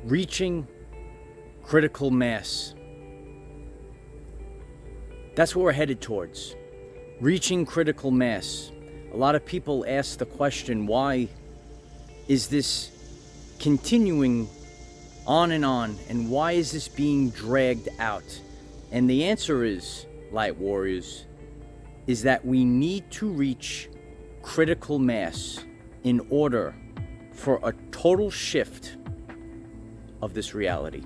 reaching critical mass. That's what we're headed towards. Reaching critical mass. A lot of people ask the question, why is this continuing on, and why is this being dragged out? And the answer is, Light Warriors, is that we need to reach critical mass in order for a total shift of this reality.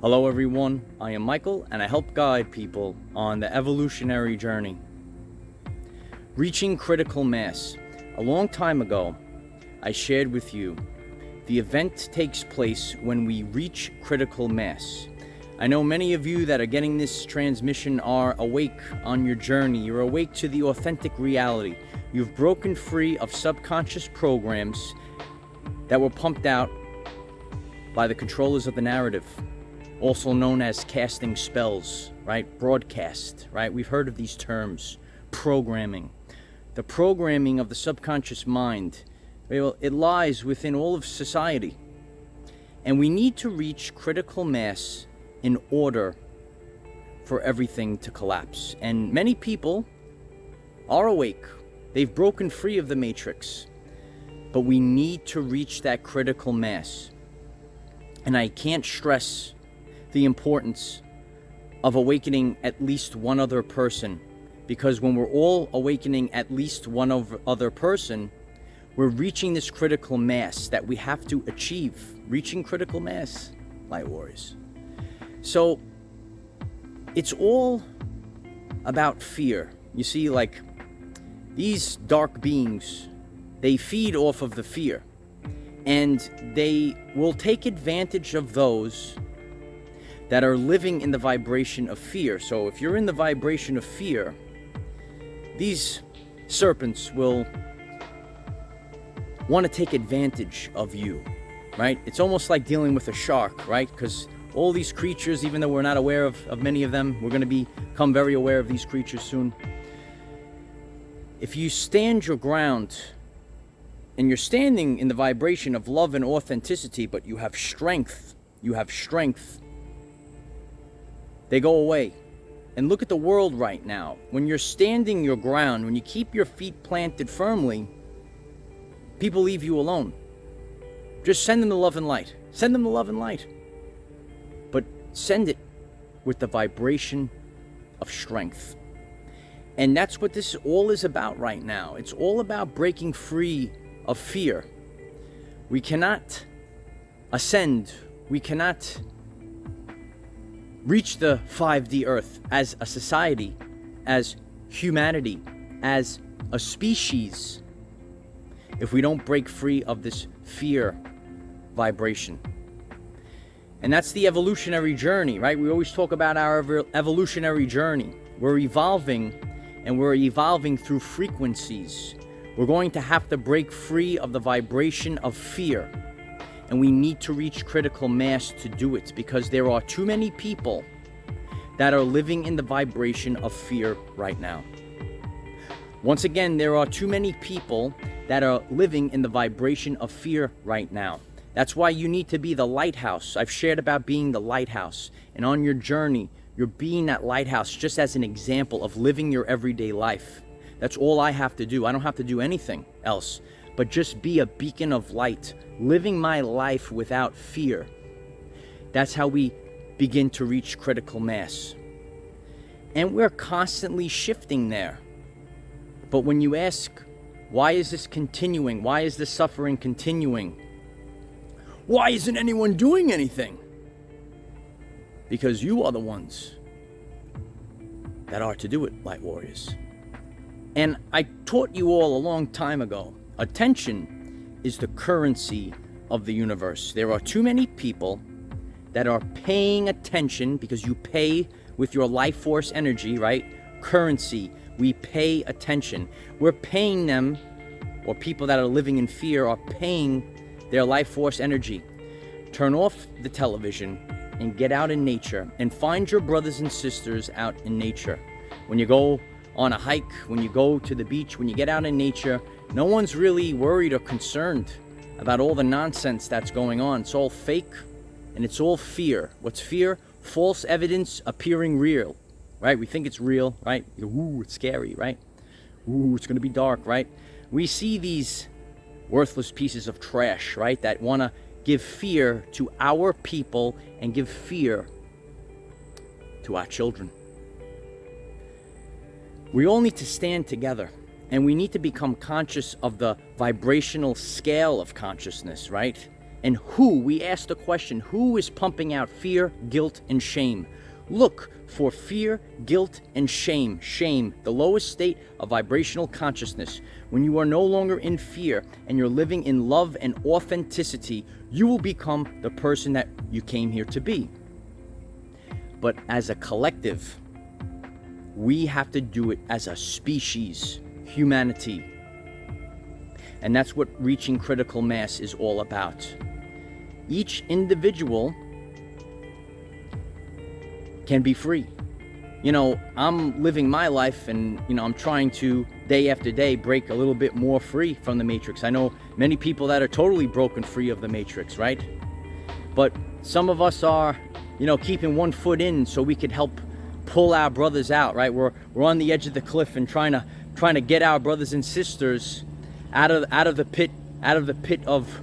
Hello everyone, I am Michael and I help guide people on the evolutionary journey. Reaching critical mass. A long time ago, I shared with you the event takes place when we reach critical mass. I know many of you that are getting this transmission are awake on your journey. You're awake to the authentic reality. You've broken free of subconscious programs that were pumped out by the controllers of the narrative, also known as casting spells, right? Broadcast, right? We've heard of these terms. Programming. The programming of the subconscious mind, it lies within all of society. And we need to reach critical mass in order for everything to collapse. And many people are awake. They've broken free of the matrix. But we need to reach that critical mass. And I can't stress the importance of awakening at least one other person. Because when we're all awakening at least one other person, we're reaching this critical mass that we have to achieve. Reaching critical mass, Light Warriors. So, it's all about fear. You see, like, these dark beings, they feed off of the fear. And they will take advantage of those that are living in the vibration of fear. So if you're in the vibration of fear, these serpents will want to take advantage of you, right? It's almost like dealing with a shark, right? Because all these creatures, even though we're not aware of many of them, we're going to become very aware of these creatures soon. If you stand your ground, and you're standing in the vibration of love and authenticity, but you have strength, they go away. And look at the world right now. When you're standing your ground, when you keep your feet planted firmly, people leave you alone. Just send them the love and light. Send them the love and light. But send it with the vibration of strength. And that's what this all is about right now. It's all about breaking free of fear. We cannot ascend. We cannot reach the 5D Earth as a society, as humanity, as a species, if we don't break free of this fear vibration. And that's the evolutionary journey, right? We always talk about our evolutionary journey. We're evolving, and we're evolving through frequencies. We're going to have to break free of the vibration of fear. And we need to reach critical mass to do it, because there are too many people that are living in the vibration of fear right now. Once again, there are too many people that are living in the vibration of fear right now. That's why you need to be the lighthouse. I've shared about being the lighthouse. And on your journey, you're being that lighthouse just as an example of living your everyday life. That's all I have to do. I don't have to do anything else, but just be a beacon of light, living my life without fear. That's how we begin to reach critical mass. And we're constantly shifting there. But when you ask, why is this continuing? Why is this suffering continuing? Why isn't anyone doing anything? Because you are the ones that are to do it, Light Warriors. And I taught you all a long time ago, attention is the currency of the universe. There are too many people that are paying attention, because you pay with your life force energy, right? Currency, we pay attention. We're paying them, or people that are living in fear are paying their life force energy. Turn off the television and get out in nature and find your brothers and sisters out in nature. When you go on a hike, when you go to the beach, when you get out in nature, no one's really worried or concerned about all the nonsense that's going on. It's all fake and it's all fear. What's fear? False evidence appearing real, right? We think it's real, right? Ooh, it's scary, right? Ooh, it's going to be dark, right? We see these worthless pieces of trash, right, that want to give fear to our people and give fear to our children. We all need to stand together, and we need to become conscious of the vibrational scale of consciousness, right? And we ask the question, who is pumping out fear, guilt, and shame? Look for fear, guilt, and shame. Shame, the lowest state of vibrational consciousness. When you are no longer in fear and you're living in love and authenticity, you will become the person that you came here to be. But as a collective, we have to do it as a species, humanity. And that's what reaching critical mass is all about. Each individual can be free. You know, I'm living my life and, I'm trying to, day after day, break a little bit more free from the matrix. I know many people that are totally broken free of the matrix, right? But some of us are, keeping one foot in so we could help pull our brothers out, right? We're on the edge of the cliff and trying to get our brothers and sisters out of the pit of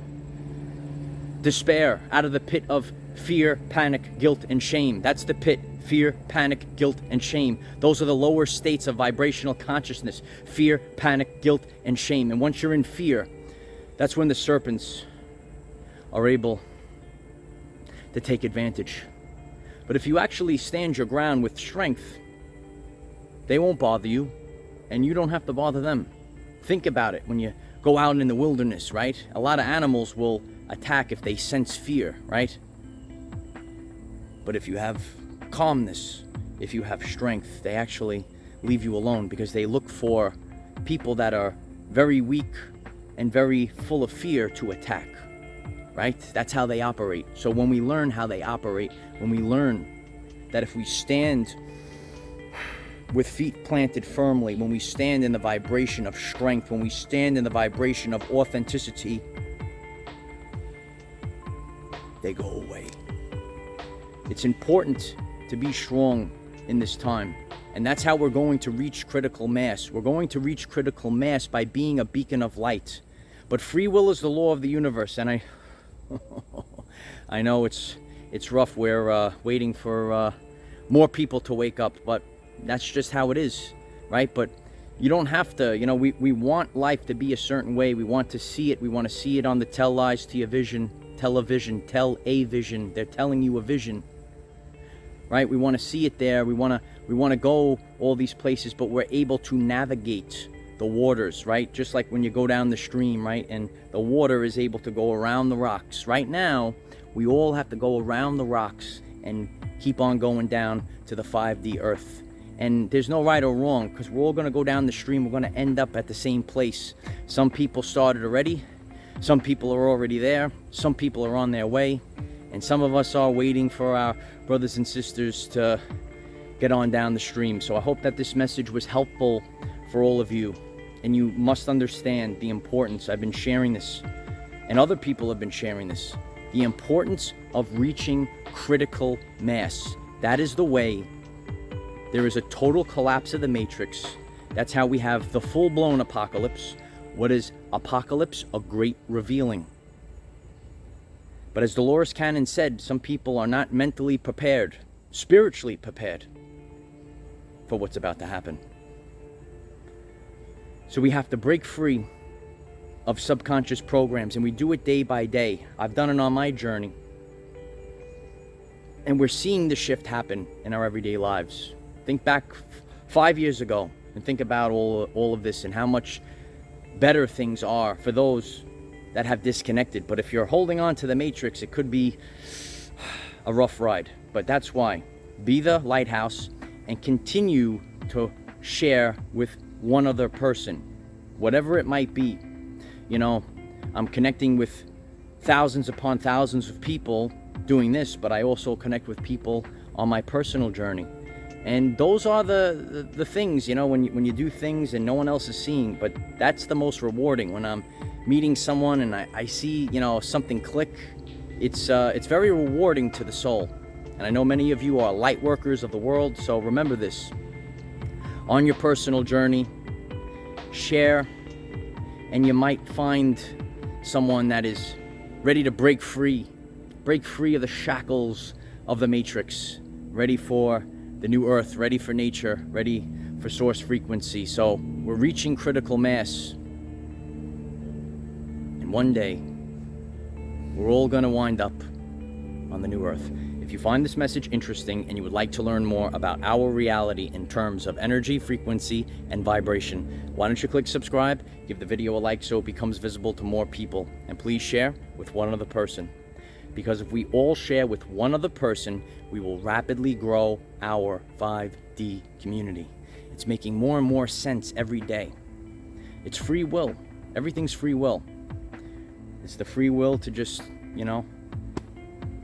despair, out of the pit of fear, panic, guilt, and shame. That's the pit. Fear, panic, guilt, and shame. Those are the lower states of vibrational consciousness. Fear, panic, guilt, and shame. And once you're in fear, that's when the serpents are able to take advantage. But if you actually stand your ground with strength, they won't bother you, and you don't have to bother them. Think about it when you go out in the wilderness, right? A lot of animals will attack if they sense fear, right? But if you have calmness, if you have strength, they actually leave you alone because they look for people that are very weak and very full of fear to attack, right? That's how they operate. So when we learn how they operate, when we learn that if we stand with feet planted firmly, when we stand in the vibration of strength, when we stand in the vibration of authenticity, they go away. It's important to be strong in this time. And that's how we're going to reach critical mass. We're going to reach critical mass by being a beacon of light. But free will is the law of the universe. And I know it's rough. We're waiting for more people to wake up. But that's just how it is, right? But you don't have to, we want life to be a certain way. We want to see it. We want to see it on the tell lies to your vision, television, tell a vision. They're telling you a vision. Right? We want to see it there. We want to go all these places, but we're able to navigate the waters, right? Just like when you go down the stream, right? And the water is able to go around the rocks. Right now, we all have to go around the rocks and keep on going down to the 5D earth. And there's no right or wrong because we're all going to go down the stream. We're going to end up at the same place. Some people started already. Some people are already there. Some people are on their way. And some of us are waiting for our brothers and sisters to get on down the stream. So I hope that this message was helpful for all of you. And you must understand the importance. I've been sharing this, and other people have been sharing this. The importance of reaching critical mass. That is the way. There is a total collapse of the matrix. That's how we have the full-blown apocalypse. What is apocalypse? A great revealing. But as Dolores Cannon said, some people are not mentally prepared, spiritually prepared for what's about to happen. So we have to break free of subconscious programs, and we do it day by day. I've done it on my journey. And we're seeing the shift happen in our everyday lives. Think back 5 years ago and think about all of this and how much better things are for those that have disconnected. But if you're holding on to the matrix, it could be a rough ride. But that's why. Be the lighthouse and continue to share with one other person, whatever it might be. I'm connecting with thousands upon thousands of people doing this, but I also connect with people on my personal journey. And those are the things, when you do things and no one else is seeing. But that's the most rewarding, when I'm meeting someone and I see, something click, it's very rewarding to the soul. And I know many of you are light workers of the world, so remember this. On your personal journey, share, and you might find someone that is ready to break free of the shackles of the matrix, ready for the new earth, ready for nature, ready for source frequency. So we're reaching critical mass. And one day, we're all going to wind up on the new earth. If you find this message interesting and you would like to learn more about our reality in terms of energy, frequency, and vibration, why don't you click subscribe, give the video a like so it becomes visible to more people, and please share with one other person. Because if we all share with one other person, we will rapidly grow our 5D community. It's making more and more sense every day. It's free will. Everything's free will. It's the free will to just,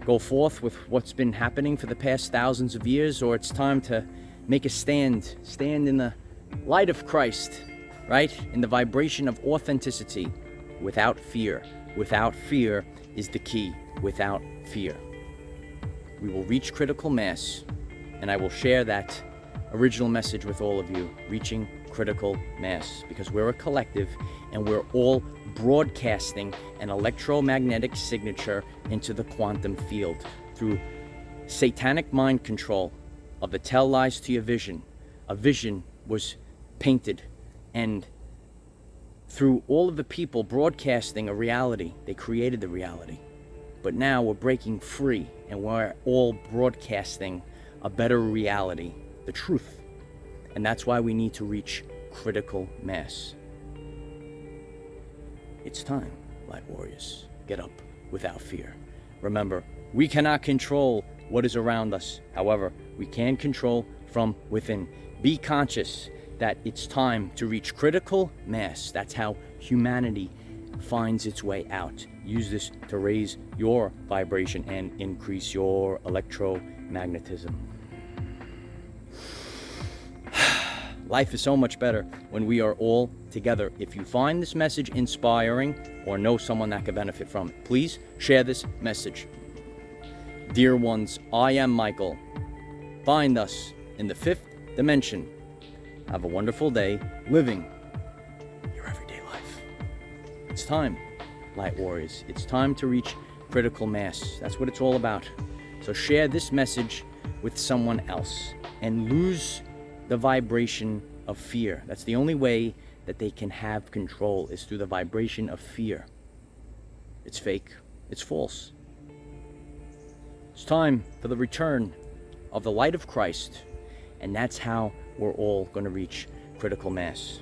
go forth with what's been happening for the past thousands of years, or it's time to make a stand in the light of Christ, right? In the vibration of authenticity, without fear. Without fear is the key. Without fear. We will reach critical mass, and I will share that original message with all of you, reaching critical mass, because we're a collective and we're all broadcasting an electromagnetic signature into the quantum field through satanic mind control of the tell lies to your vision. A vision was painted, and through all of the people broadcasting a reality, they created the reality. But now we're breaking free and we're all broadcasting a better reality, the truth. And that's why we need to reach critical mass. It's time, light warriors. Get up without fear. Remember, we cannot control what is around us. However, we can control from within. Be conscious that it's time to reach critical mass. That's how humanity finds its way out. Use this to raise your vibration and increase your electromagnetism. Life is so much better when we are all together. If you find this message inspiring or know someone that could benefit from it, please share this message. Dear ones, I am Michael. Find us in the 5th dimension. Have a wonderful day living your everyday life. It's time, light warriors. It's time to reach critical mass. That's what it's all about. So share this message with someone else and lose the vibration of fear. That's the only way that they can have control, is through the vibration of fear. It's fake. It's false. It's time for the return of the light of Christ, and that's how we're all going to reach critical mass.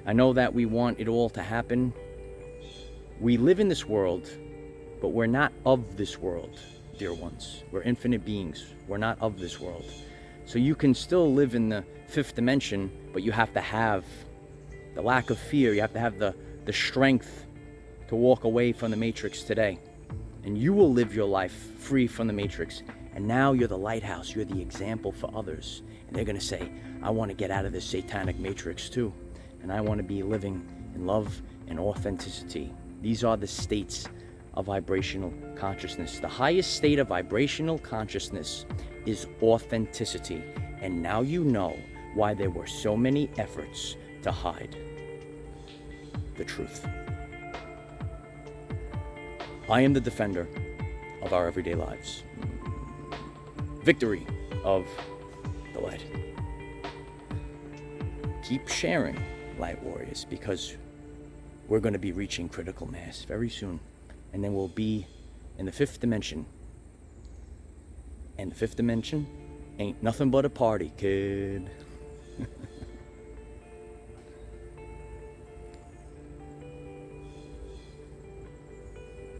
I know that we want it all to happen. We live in this world, but we're not of this world, dear ones. We're infinite beings. We're not of this world. So you can still live in the 5th dimension, but you have to have the lack of fear. You have to have the strength to walk away from the matrix today. And you will live your life free from the matrix. And now you're the lighthouse. You're the example for others. And they're going to say, I want to get out of this satanic matrix too. And I want to be living in love and authenticity. These are the states of vibrational consciousness. The highest state of vibrational consciousness is authenticity. And now you know why there were so many efforts to hide the truth. I am the defender of our everyday lives. Victory of the light. Keep sharing, light warriors, because we're going to be reaching critical mass very soon. And then we'll be in the 5th dimension. And the 5th dimension ain't nothing but a party, kid.